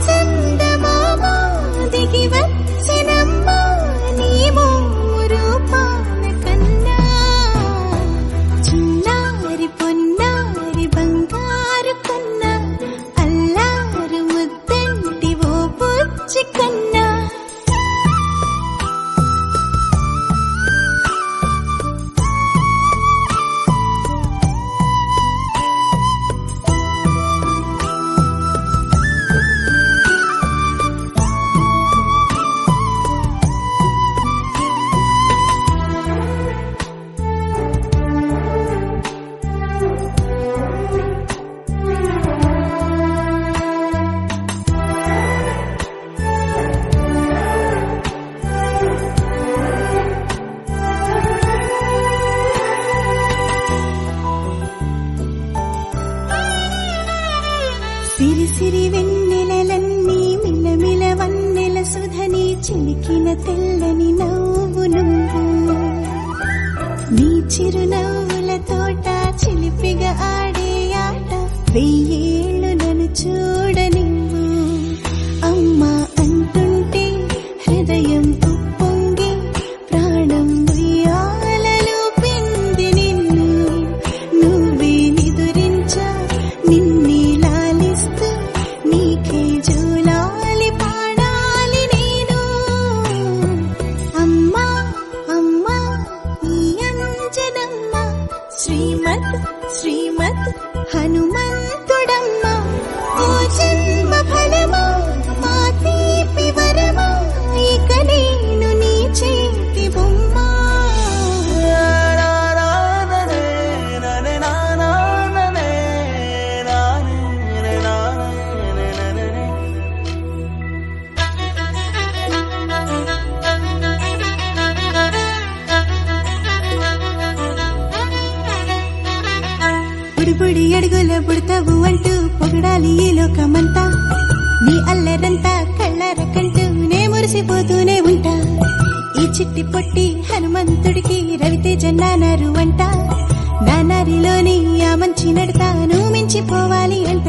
చందమామ దిగి వచ్చినమ్మ నీ మోము రూపాన కన్నా చిన్నారి పొన్నారి బంగారు కన్నా అల్లారు ముద్దంటి ఓ బుజ్జి కన్నా సిరి సిరి వెన్నెలలన్నీ మిలమిల వన్నెల సుధని చిలికిన తెల్లని నవ్వు నువ్వు నీ చిరునవ్వుల తోట చిలిపిగా ఆడే ఆట వెయ్యేళ్ళు నన్ను చూడ నువ్వు అమ్మా అంటుంటే హృదయం ఉప్పొంగి ప్రాణం ఉయ్యాలలో పిండి నిన్ను నువ్వే నిదురించా నిన్నే లాలిస్తూ నీకే జూలాలి పాడాలి నేను అమ్మా అమ్మా ఈ అంజనమ్మ శ్రీమత్ శ్రీమత్ హనుమంతుడమ్మ ఓ జన్మ ఫలమా మా తీపి వరమా ఇక నేను నీ చేతి బొమ్మ బుడి అడుగుల బుడతావు అంటూ పొగడాలి ఈ లోకమంతా నీ అల్లరంతా కళ్ళరకంటూ నే మురిసిపోతూనే ఉంటా ఈ చిట్టి పొట్టి హనుమంతుడికి రవితేజ నానారు అంట నానారిలోని ఆ మంచి నడతా నువ్వు మించిపోవాలి అంట